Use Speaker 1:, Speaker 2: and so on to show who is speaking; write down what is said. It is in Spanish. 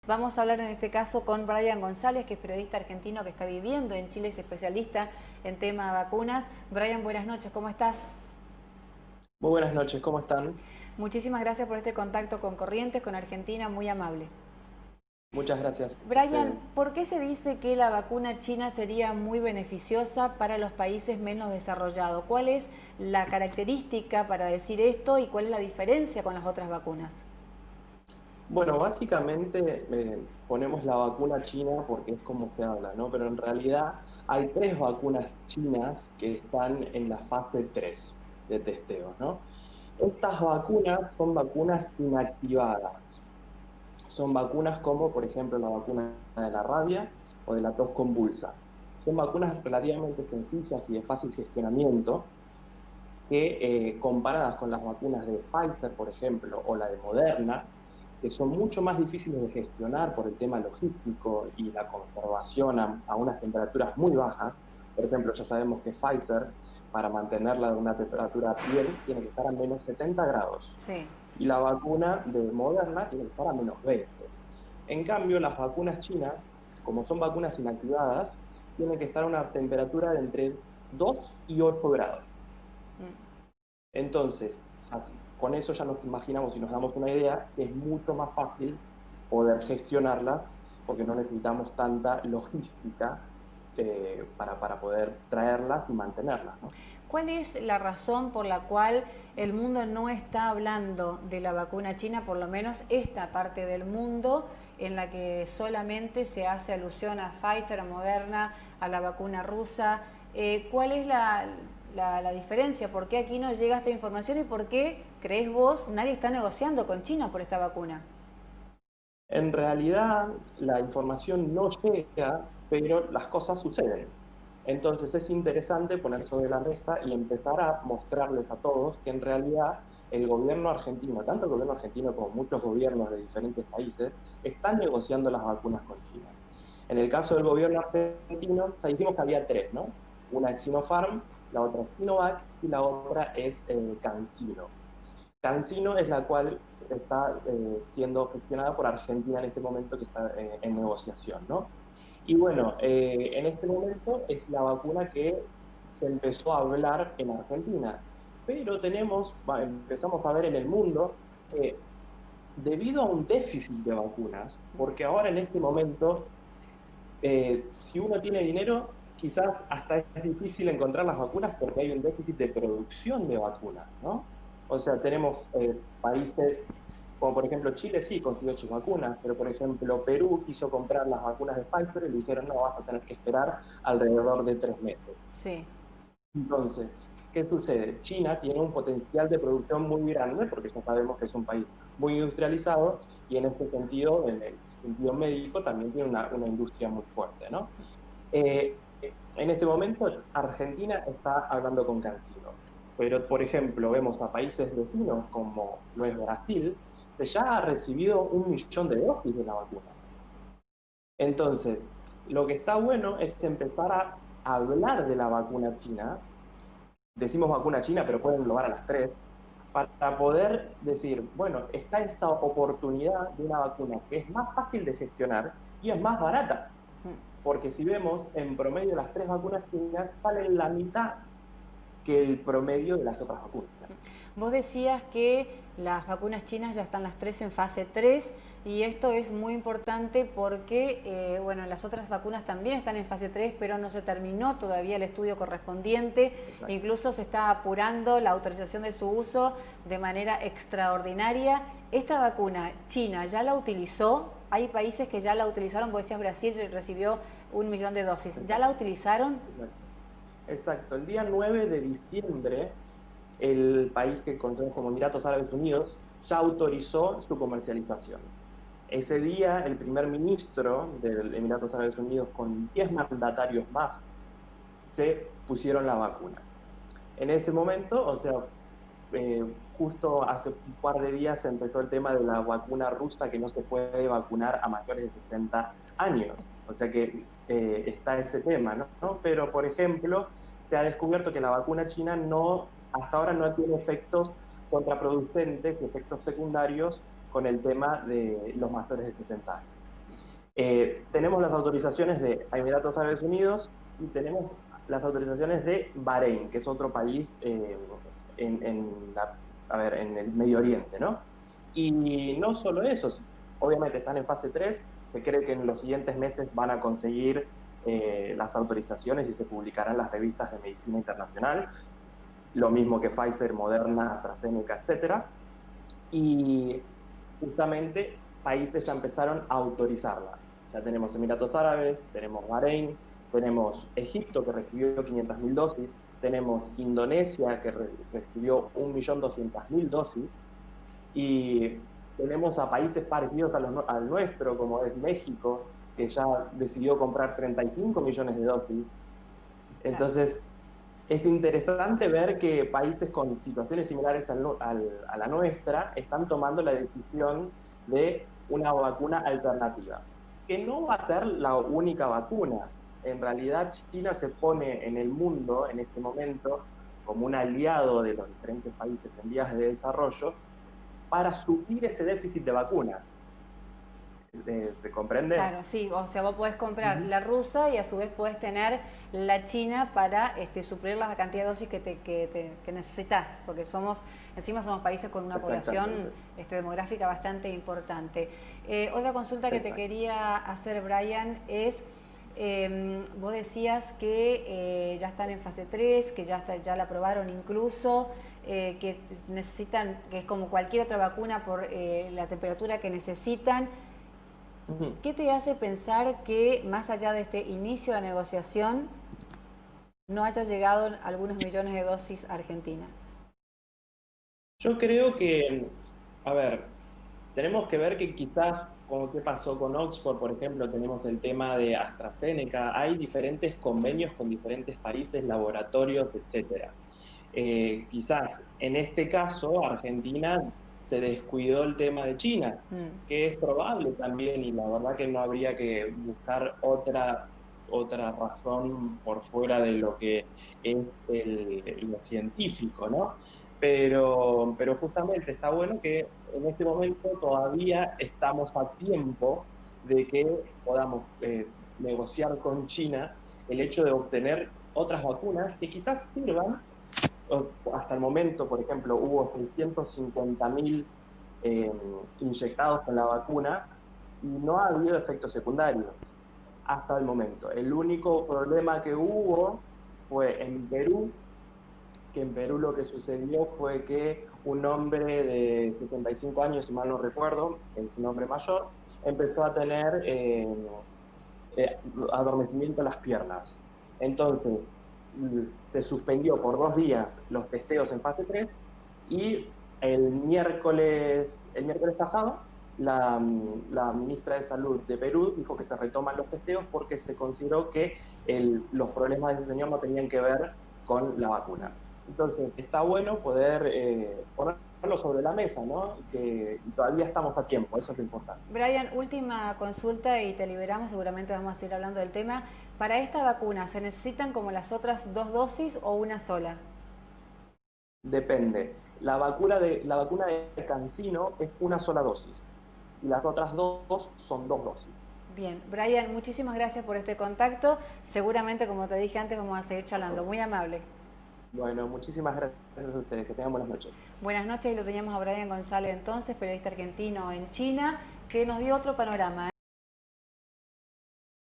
Speaker 1: Vamos a hablar en este caso con Brian González, que es periodista argentino que está viviendo en Chile, es especialista en tema de vacunas. Brian, buenas noches, ¿cómo estás?
Speaker 2: Muy buenas noches, ¿cómo están?
Speaker 1: Muchísimas gracias por este contacto con Corrientes, con Argentina, muy amable.
Speaker 2: Muchas gracias a
Speaker 1: Brian,
Speaker 2: ustedes.
Speaker 1: ¿por qué se dice que la vacuna china sería muy beneficiosa para los países menos desarrollados? ¿Cuál es la característica para decir esto y cuál es la diferencia con las otras vacunas?
Speaker 2: Bueno, básicamente ponemos la vacuna china porque es como se habla, ¿no? Pero en realidad hay tres vacunas chinas que están en la fase 3 de testeo, ¿no? Estas vacunas son vacunas inactivadas. Son vacunas como, por ejemplo, la vacuna de la rabia o de la tos convulsa. Son vacunas relativamente sencillas y de fácil gestionamiento que comparadas con las vacunas de Pfizer, por ejemplo, o la de Moderna, que son mucho más difíciles de gestionar por el tema logístico y la conservación a unas temperaturas muy bajas. Por ejemplo, ya sabemos que Pfizer, para mantenerla a una temperatura bien, tiene que estar a menos 70 grados.
Speaker 1: Sí.
Speaker 2: Y la vacuna de Moderna tiene que estar a menos 20. En cambio, las vacunas chinas, como son vacunas inactivadas, tienen que estar a una temperatura de entre 2 y 8 grados. Entonces, con eso ya nos imaginamos y nos damos una idea que es mucho más fácil poder gestionarlas porque no necesitamos tanta logística para poder traerlas y mantenerlas, ¿no?
Speaker 1: ¿Cuál es la razón por la cual el mundo no está hablando de la vacuna china, por lo menos esta parte del mundo, en la que solamente se hace alusión a Pfizer, a Moderna, a la vacuna rusa? ¿Cuál es la diferencia? ¿Por qué aquí no llega esta información y por qué, crees vos, nadie está negociando con China por esta vacuna?
Speaker 2: En realidad, la información no llega, pero las cosas suceden. Entonces es interesante poner sobre la mesa y empezar a mostrarles a todos que en realidad el gobierno argentino, tanto el gobierno argentino como muchos gobiernos de diferentes países, están negociando las vacunas con China. En el caso del gobierno argentino, ya dijimos que había tres, ¿no? Una es Sinopharm, la otra es Sinovac y la otra es CanSino. CanSino es la cual está siendo gestionada por Argentina en este momento que está en negociación, ¿no? Y bueno, en este momento es la vacuna que se empezó a hablar en Argentina, pero empezamos a ver en el mundo que debido a un déficit de vacunas, porque ahora en este momento, si uno tiene dinero, quizás hasta es difícil encontrar las vacunas porque hay un déficit de producción de vacunas, ¿no? O sea, tenemos países como por ejemplo Chile sí consiguió sus vacunas, pero por ejemplo Perú quiso comprar las vacunas de Pfizer y le dijeron no, vas a tener que esperar alrededor de 3 meses.
Speaker 1: Sí.
Speaker 2: Entonces, ¿qué sucede? China tiene un potencial de producción muy grande porque ya sabemos que es un país muy industrializado y en este sentido, en el sentido médico, también tiene una industria muy fuerte, ¿no? En este momento, Argentina está hablando con CanSino, pero por ejemplo, vemos a países vecinos como lo es Brasil, que ya ha recibido 1 millón de dosis de la vacuna. Entonces, lo que está bueno es empezar a hablar de la vacuna china, decimos vacuna china, pero pueden englobar a las tres, para poder decir, bueno, está esta oportunidad de una vacuna que es más fácil de gestionar y es más barata. Porque si vemos, en promedio las tres vacunas chinas salen la mitad que el promedio de las otras vacunas.
Speaker 1: Vos decías que las vacunas chinas ya están las tres en fase 3 y esto es muy importante porque, bueno, las otras vacunas también están en fase 3, pero no se terminó todavía el estudio correspondiente.
Speaker 2: Exacto.
Speaker 1: Incluso se está apurando la autorización de su uso de manera extraordinaria. Esta vacuna China ya la utilizó, hay países que ya la utilizaron, vos decías Brasil recibió 1 millón de dosis. ¿Ya la
Speaker 2: Exacto.
Speaker 1: utilizaron?
Speaker 2: Exacto. El día 9 de diciembre, el país que conocemos como Emiratos Árabes Unidos ya autorizó su comercialización. Ese día, el primer ministro del Emiratos Árabes Unidos con 10 mandatarios más se pusieron la vacuna. En ese momento, o sea, justo hace un par de días empezó el tema de la vacuna rusa que no se puede vacunar a mayores de 60 años. O sea que está ese tema, ¿no? Pero, por ejemplo, se ha descubierto que la vacuna china no, hasta ahora no tiene efectos contraproducentes, efectos secundarios con el tema de los mayores de 60 años. Tenemos las autorizaciones de Emiratos Árabes Unidos y tenemos las autorizaciones de Bahrein, que es otro país en el Medio Oriente, ¿no? Y no solo eso, obviamente están en fase 3, se cree que en los siguientes meses van a conseguir las autorizaciones y se publicarán las revistas de medicina internacional, lo mismo que Pfizer, Moderna, AstraZeneca, etcétera. Y justamente países ya empezaron a autorizarla. Ya tenemos Emiratos Árabes, tenemos Bahrein, tenemos Egipto, que recibió 500.000 dosis, tenemos Indonesia, que recibió 1.200.000 dosis, y tenemos a países parecidos al nuestro, como es México, que ya decidió comprar 35 millones de dosis. Entonces, es interesante ver que países con situaciones similares a la nuestra están tomando la decisión de una vacuna alternativa, que no va a ser la única vacuna. En realidad, China se pone en el mundo en este momento como un aliado de los diferentes países en vías de desarrollo para suplir ese déficit de vacunas. ¿Se comprende?
Speaker 1: Claro, sí, o sea, vos podés comprar la rusa y a su vez podés tener la china para suplir la cantidad de dosis que necesitas, porque encima somos países con una población demográfica bastante importante. Otra consulta que te quería hacer, Brian, es, vos decías que ya están en fase 3, que ya la aprobaron incluso, que necesitan, que es como cualquier otra vacuna por la temperatura que necesitan. ¿Qué te hace pensar que más allá de este inicio de negociación no haya llegado algunos millones de dosis a Argentina?
Speaker 2: Yo creo que, a ver, tenemos que ver que quizás, como que pasó con Oxford, por ejemplo, tenemos el tema de AstraZeneca, hay diferentes convenios con diferentes países, laboratorios, etcétera. Quizás en este caso Argentina se descuidó el tema de China, que es probable también, y la verdad que no habría que buscar otra razón por fuera de lo que es lo científico, ¿no? Pero justamente está bueno que en este momento todavía estamos a tiempo de que podamos negociar con China el hecho de obtener otras vacunas que quizás sirvan. Hasta el momento, por ejemplo, hubo 650.000 inyectados con la vacuna y no ha habido efectos secundarios hasta el momento. El único problema que hubo fue en Perú, que en Perú lo que sucedió fue que un hombre de 65 años, si mal no recuerdo, es un hombre mayor, empezó a tener adormecimiento en las piernas. Entonces, se suspendió por 2 días los testeos en fase 3 y el miércoles pasado la ministra de Salud de Perú dijo que se retoman los testeos porque se consideró que los problemas de ese señor no tenían que ver con la vacuna. Entonces, está bueno poder ponerlo sobre la mesa, ¿no? Que todavía estamos a tiempo, eso es lo importante.
Speaker 1: Brian, última consulta y te liberamos, seguramente vamos a seguir hablando del tema. ¿Para esta vacuna se necesitan como las otras 2 dosis o una sola?
Speaker 2: Depende. La vacuna de CanSino es una sola dosis y las otras 2 son 2 dosis.
Speaker 1: Bien, Brian, muchísimas gracias por este contacto. Seguramente, como te dije antes, vamos a seguir charlando. Muy amable.
Speaker 2: Bueno, muchísimas gracias a ustedes. Que tengan buenas noches.
Speaker 1: Buenas noches, y lo teníamos a Brian González entonces, periodista argentino en China, que nos dio otro panorama.